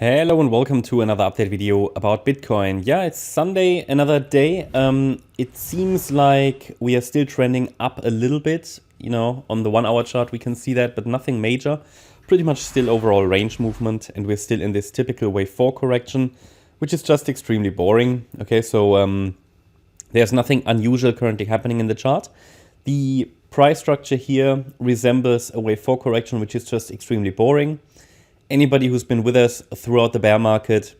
Hello and welcome to another update video about Bitcoin. Yeah, it's Sunday, another day. It seems like we are still trending up a little bit. You know, on the 1 hour chart we can see that, but nothing major. Pretty much still overall range movement, and we're still in this typical wave 4 correction, which is just extremely boring. Okay, so there's nothing unusual currently happening in the chart. The price structure here resembles a wave 4 correction, which is just extremely boring. Anybody who's been with us throughout the bear market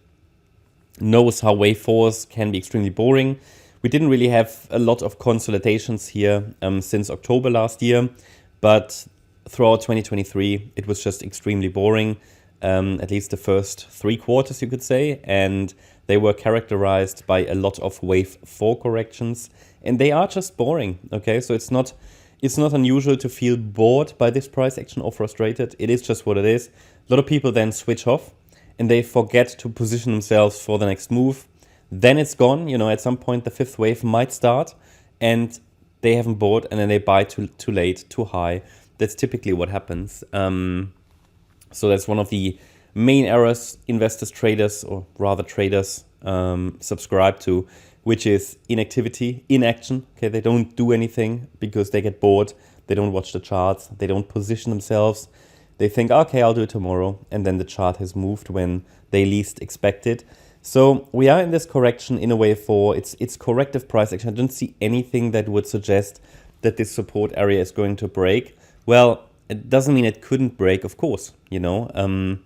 knows how wave 4s can be extremely boring. We didn't really have a lot of consolidations here since October last year, but throughout 2023 it was just extremely boring, at least the first 3 quarters you could say, and they were characterized by a lot of wave 4 corrections, and they are just boring. Okay, so it's not unusual to feel bored by this price action or frustrated. It is just what it is. A lot of people then switch off and they forget to position themselves for the next move. Then it's gone. You know, at some point the fifth wave might start and they haven't bought, and then they buy too late, too high. That's typically what happens. So that's one of the main errors investors, traders, or rather traders subscribe to, which is inactivity, inaction. Okay, they don't do anything because they get bored. They don't watch the charts. They don't position themselves. They think, okay, I'll do it tomorrow. And then the chart has moved when they least expect it. So we are in this correction in a wave 4. It's corrective price action. I don't see anything that would suggest that this support area is going to break. Well, it doesn't mean it couldn't break, of course. You know,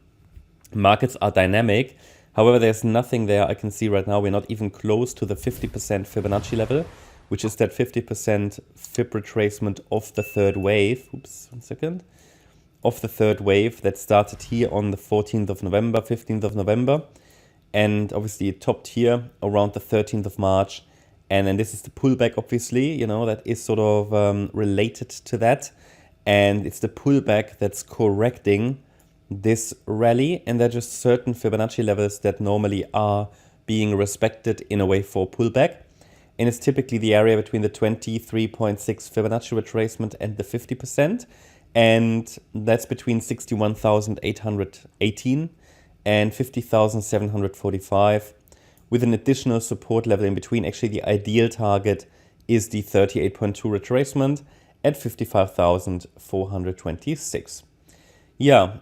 markets are dynamic. However, there's nothing there I can see right now. We're not even close to the 50% Fibonacci level, which is that 50% Fib retracement of the third wave. Oops, 1 second. Of the third wave that started here on the 14th of November, 15th of November. And obviously it topped here around the 13th of March. And then this is the pullback, obviously, you know, that is sort of related to that. And it's the pullback that's correcting this rally, and there are just certain Fibonacci levels that normally are being respected in a wave 4 pullback, and it's typically the area between the 23.6 Fibonacci retracement and the 50%, and that's between 61,818 and 50,745, with an additional support level in between. Actually, the ideal target is the 38.2 retracement at 55,426. Yeah,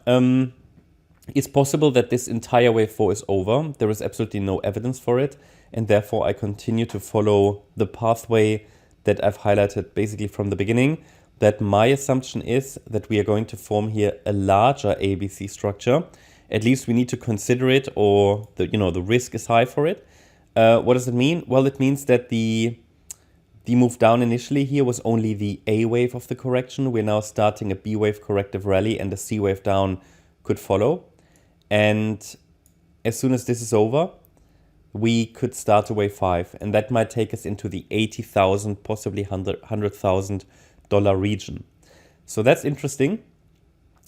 it's possible that this entire wave 4 is over. There is absolutely no evidence for it, and therefore I continue to follow the pathway that I've highlighted basically from the beginning, that my assumption is that we are going to form here a larger ABC structure. At least we need to consider it, or the risk is high for it. What does it mean? Well, it means that the move down initially here was only the A wave of the correction. We're now starting a B wave corrective rally, and the C wave down could follow. And as soon as this is over, we could start a wave 5, and that might take us into the $80,000, possibly $100,000 region. So that's interesting.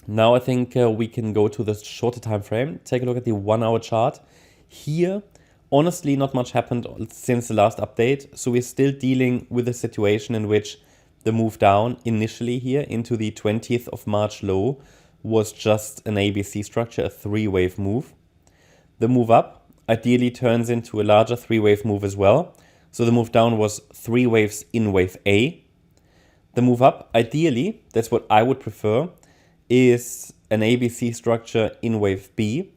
Now I think we can go to the shorter time frame. Take a look at the 1 hour chart. Here, honestly, not much happened since the last update. So we're still dealing with a situation in which the move down initially here into the 20th of March low was just an ABC structure, a 3-wave move. The move up ideally turns into a larger 3-wave move as well. So the move down was 3 waves in wave A. The move up, ideally, that's what I would prefer, is an ABC structure in wave B.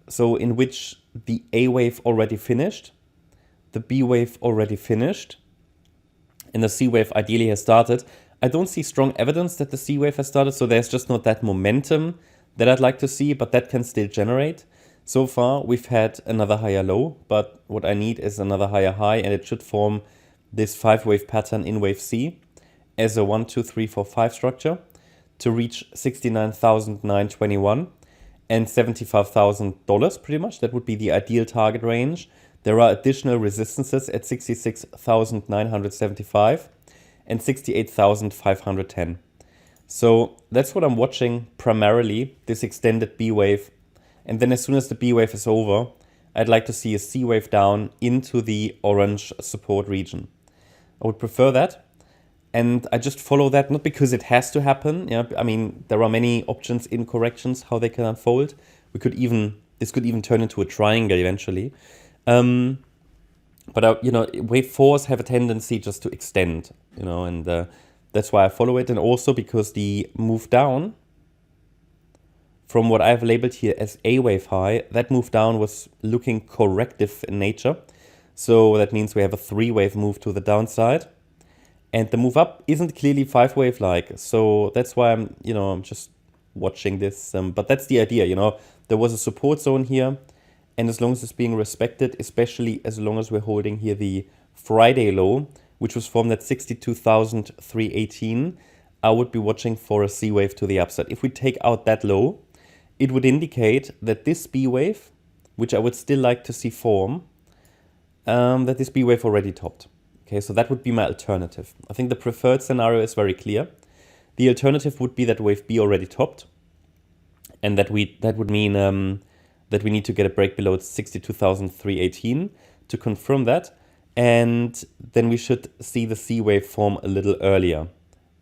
So in which the A wave already finished, the B wave already finished, and the C wave ideally has started. I don't see strong evidence that the C wave has started, so there's just not that momentum that I'd like to see, but that can still generate. So far, we've had another higher low, but what I need is another higher high, and it should form this 5-wave pattern in wave C as a 1, 2, 3, 4, 5 structure to reach 69,921 and $75,000 pretty much. That would be the ideal target range. There are additional resistances at 66,975 and 68,510. So that's what I'm watching primarily, this extended B wave. And then as soon as the B wave is over, I'd like to see a C wave down into the orange support region. I would prefer that. And I just follow that, not because it has to happen. Yeah, I mean, there are many options in corrections, how they can unfold. This could even turn into a triangle eventually. But you know, wave fours have a tendency just to extend, you know, and that's why I follow it. And also because the move down from what I've labeled here as a wave high, that move down was looking corrective in nature. So that means we have a 3-wave move to the downside. And the move up isn't clearly 5-wave like. So that's why I'm just watching this. But that's the idea, you know. There was a support zone here. And as long as it's being respected, especially as long as we're holding here the Friday low, which was formed at 62,318, I would be watching for a C wave to the upside. If we take out that low, it would indicate that this B wave, which I would still like to see form, that this B wave already topped. Okay, so that would be my alternative. I think the preferred scenario is very clear. The alternative would be that wave B already topped, and that would mean that we need to get a break below 62,318 to confirm that, and then we should see the C wave form a little earlier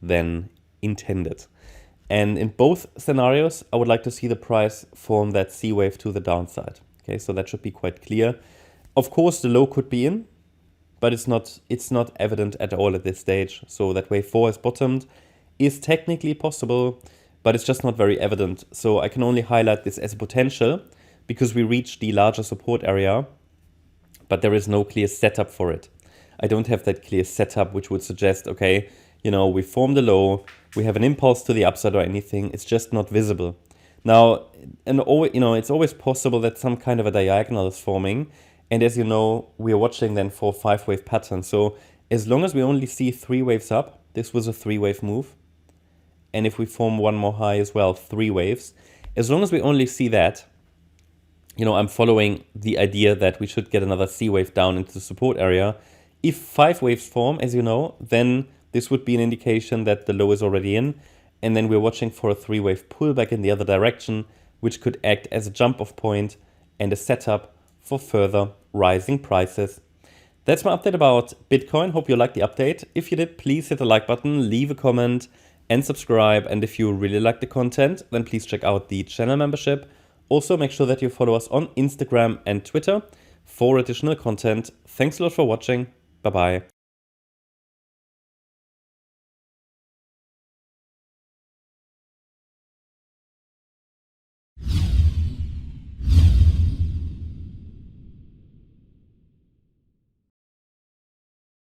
than intended. And in both scenarios, I would like to see the price form that C wave to the downside. Okay, so that should be quite clear. Of course, the low could be in, but it's not evident at all at this stage. So that wave 4 has bottomed is technically possible, but it's just not very evident. So I can only highlight this as a potential because we reached the larger support area, but there is no clear setup for it. I don't have that clear setup which would suggest, okay, you know, we formed a low, we have an impulse to the upside or anything. It's just not visible. Now, it's always possible that some kind of a diagonal is forming. And as you know, we are watching then for 5-wave pattern. So as long as we only see 3 waves up, this was a 3-wave move. And if we form one more high as well, 3 waves, as long as we only see that, you know, I'm following the idea that we should get another C wave down into the support area. If 5 waves form, as you know, then this would be an indication that the low is already in. And then we're watching for a 3-wave pullback in the other direction, which could act as a jump-off point and a setup for further rising prices. That's my update about Bitcoin. Hope you liked the update. If you did, please hit the like button, leave a comment and subscribe. And if you really like the content, then please check out the channel membership. Also, make sure that you follow us on Instagram and Twitter for additional content. Thanks a lot for watching. Bye-bye.